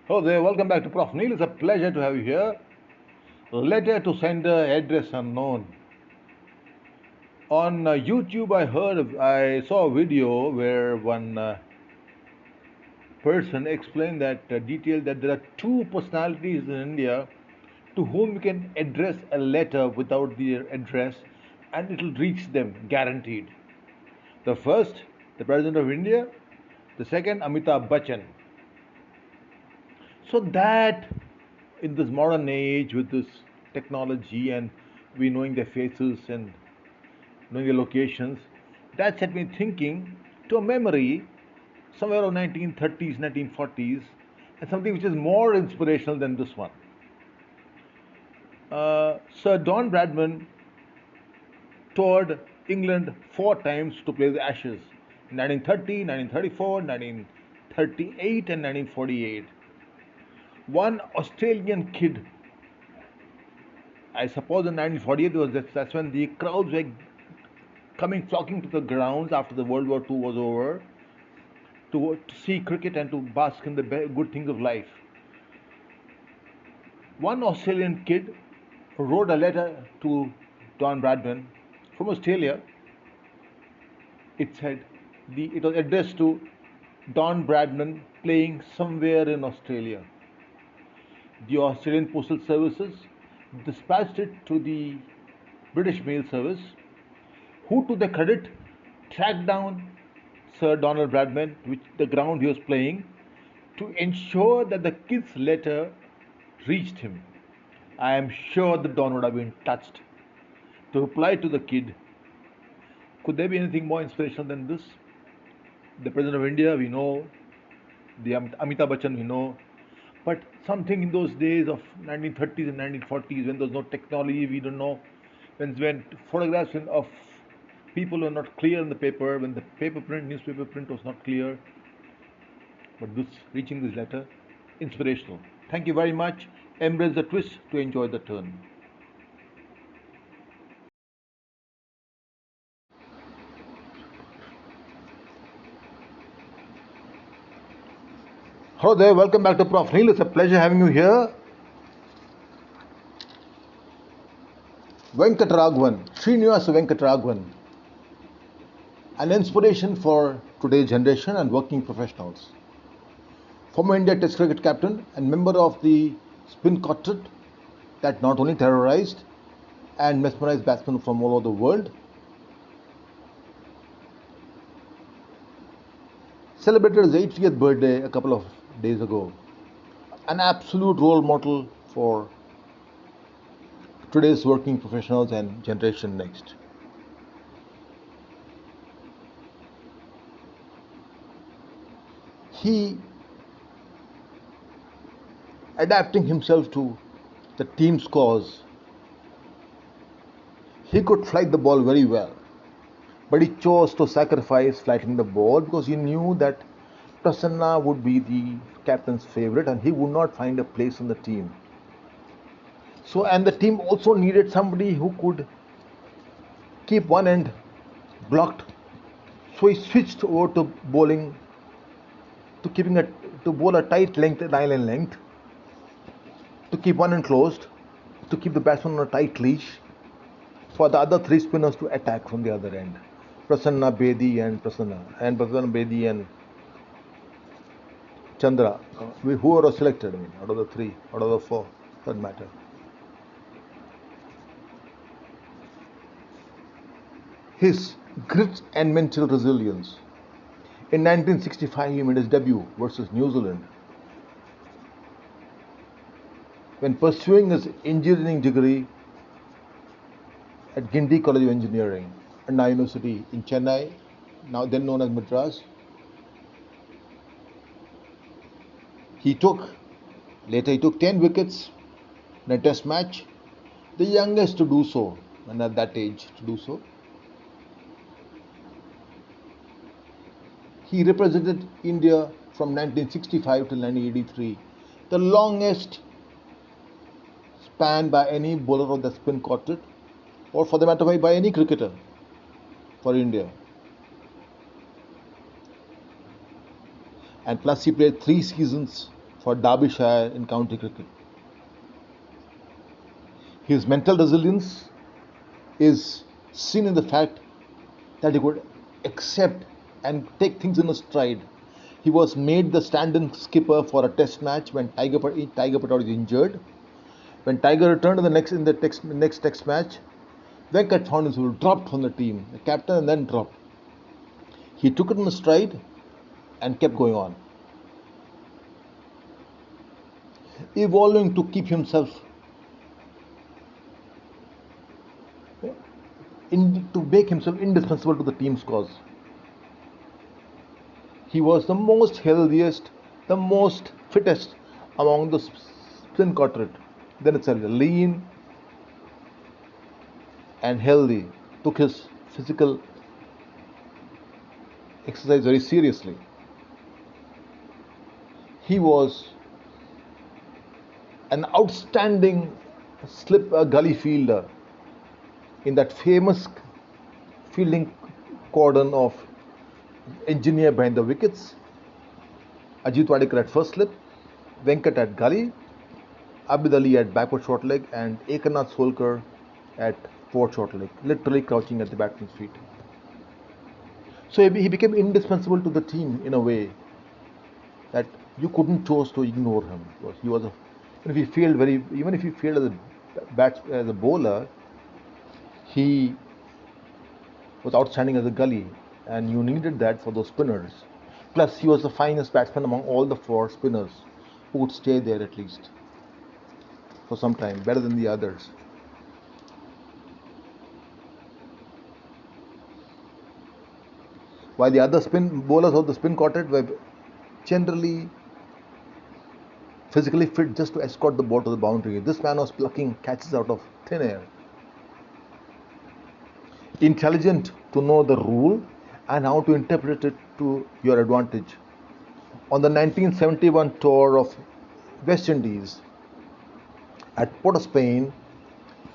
Hello there, welcome back to Profneel. It's a pleasure to have you here. Letter to sender, address unknown. On YouTube, I saw a video where one person explained detailed that there are two personalities in India to whom you can address a letter without their address and it will reach them, guaranteed. The first, the President of India. The second, Amitabh Bachchan. So that in this modern age with this technology and we knowing their faces and knowing their locations, that set me thinking to a memory somewhere around 1930s, 1940s, and something which is more inspirational than this one. Sir Don Bradman toured England 4 times to play the Ashes: 1930, 1934, 1938, and 1948. One Australian kid, I suppose in 1948, that's when the crowds were flocking to the grounds after the World War II was over to see cricket and to bask in the good things of life. One Australian kid wrote a letter to Don Bradman from Australia. It was addressed to Don Bradman playing somewhere in Australia. The Australian Postal Services dispatched it to the British Mail Service, who, to their credit, tracked down Sir Donald Bradman, which the ground he was playing, to ensure that the kid's letter reached him. I am sure that Don would have been touched. To reply to the kid, could there be anything more inspirational than this? The President of India, we know. The Amitabh Bachchan, we know. But something in those days of 1930s and 1940s, when there was no technology, we don't know, when photographs of people were not clear in the paper, when the newspaper print was not clear. But reaching this letter, inspirational. Thank you very much. Embrace the twist to enjoy the turn. Hello there, welcome back to Profneel. It's a pleasure having you here. Venkataraghavan, Venkataraghavan, an inspiration for today's generation and working professionals. Former India Test cricket captain and member of the spinquartet that not only terrorized and mesmerized batsmen from all over the world, celebrated his 80th birthday a couple of days ago. An absolute role model for today's working professionals and generation next. He adapting himself to the team's cause. He could flight the ball very well, but he chose to sacrifice flighting the ball because he knew that Prasanna would be the captain's favorite and he would not find a place in the team. So, and the team also needed somebody who could keep one end blocked. So he switched over to bowling, to bowl a tight length, nylon length, to keep one end closed, to keep the batsman on a tight leash, for the other three spinners to attack from the other end. Prasanna Bedi and Chandra, who were selected, out of the three, out of the four, doesn't matter. His grit and mental resilience. In 1965, he made his debut versus New Zealand. When pursuing his engineering degree at Guindy College of Engineering, Anna University in Chennai, now then known as Madras, he took 10 wickets in a test match, the youngest to do so, and at that age to do so. He represented India from 1965 till 1983, the longest span by any bowler of the spin quartet, or for the matter of fact by any cricketer for India. And plus he played 3 seasons for Derbyshire in county cricket. His mental resilience is seen in the fact that he could accept and take things in a stride. He was made the stand-in skipper for a test match when Tiger Patel was injured. When Tiger returned in the next test match, Venkat found himself dropped from the team, the captain, and then dropped. He took it in a stride and kept going on, evolving to keep himself to make himself indispensable to the team's cause. He was the most healthiest, the most fittest among the spinquartet. Then itself, lean and healthy, took his physical exercise very seriously. He was an outstanding gully fielder in that famous fielding cordon of engineer behind the wickets, Ajit Wadekar at first slip, Venkat at gully, Abid Ali at backward short leg, and Ekanath Solkar at forward short leg, literally crouching at the batsman's feet. So he became indispensable to the team in a way that you couldn't choose to ignore him. He was even if he failed as a bowler, he was outstanding as a gully, and you needed that for those spinners. Plus, he was the finest batsman among all the four spinners who would stay there at least for some time, better than the others. While the other spin bowlers of the spinquartet were generally physically fit just to escort the ball to the boundary, this man was plucking catches out of thin air. Intelligent to know the rule and how to interpret it to your advantage. On the 1971 tour of West Indies at Port of Spain,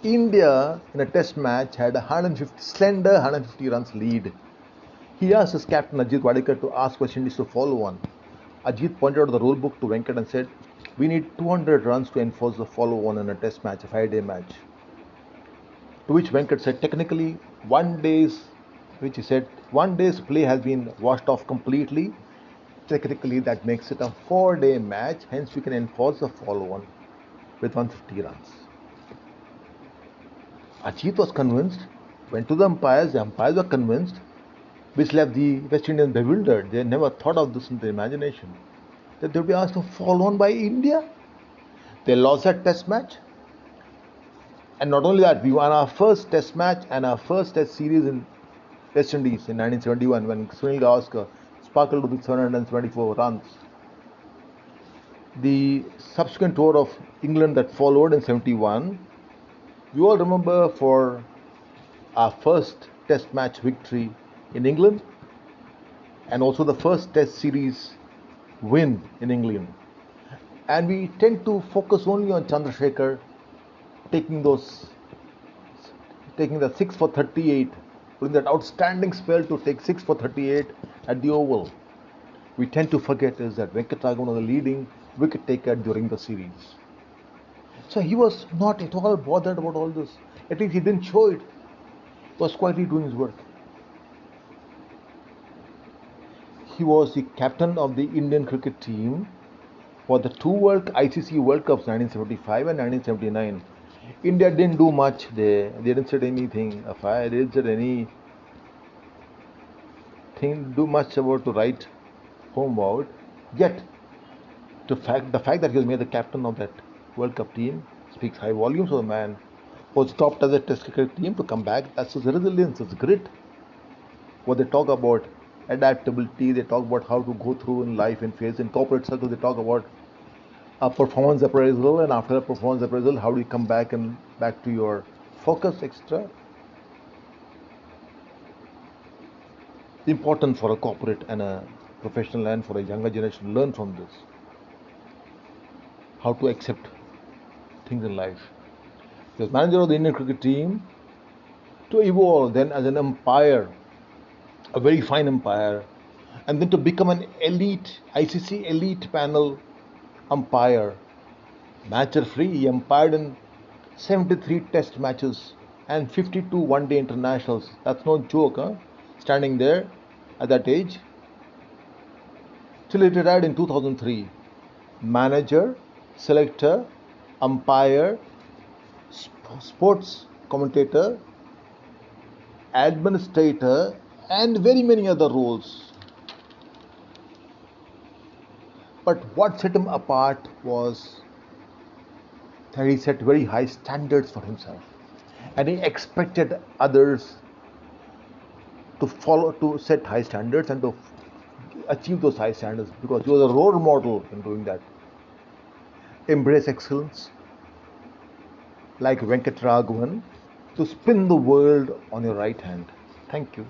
India in a test match had a slender 150 runs lead. He asked his captain Ajit Wadekar to ask West Indies to follow on. Ajit pointed out the rule book to Venkat and said, "We need 200 runs to enforce the follow on in a test match, a 5-day match." To which Venkat said, technically, one day's play has been washed off completely. Technically, that makes it a 4-day match, hence we can enforce the follow on with 150 runs. Ajit was convinced, went to the umpires were convinced, which left the West Indians bewildered. They never thought of this in their imagination, that they would be asked to follow on by India. They lost that test match. And not only that, we won our first test match and our first test series in West Indies in 1971 when Sunil Gavaskar sparkled with 774 runs. The subsequent tour of England that followed in 71, you all remember for our first test match victory in England and also the first test series win in England. And we tend to focus only on Chandrasekhar taking the 6 for 38, putting that outstanding spell to take 6 for 38 at the Oval. We tend to forget is that Venkataraghavan was the leading wicket taker during the series. So he was not at all bothered about all this. At least he didn't show it. He was quietly doing his work. He was the captain of the Indian cricket team for the two ICC World Cups 1975 and 1979. India didn't do much there. They didn't set anything afire. They didn't set do much about to write home about. Yet, the fact that he was made the captain of that World Cup team speaks high volumes of the man who was stopped as a test cricket team to come back. That's his resilience, his grit. What they talk about adaptability, they talk about how to go through in life and phase. In corporate circles, they talk about a performance appraisal, and after a performance appraisal, how do you come back to your focus extra? Important for a corporate and a professional and for a younger generation to learn from this. How to accept things in life. He was manager of the Indian cricket team to evolve then as an umpire, a very fine umpire, and then to become an elite ICC elite panel umpire. Matcher free, he umpired in 73 test matches and 52 one-day internationals. That's no joke, huh? Standing there at that age. Till he retired in 2003. Manager, selector, umpire, sports commentator, administrator, and very many other roles. But what set him apart was that he set very high standards for himself, and he expected others to follow, to set high standards and to achieve those high standards, because he was a role model in doing that. Embrace excellence like Venkataraghavan, to spin the world on your right hand. Thank you.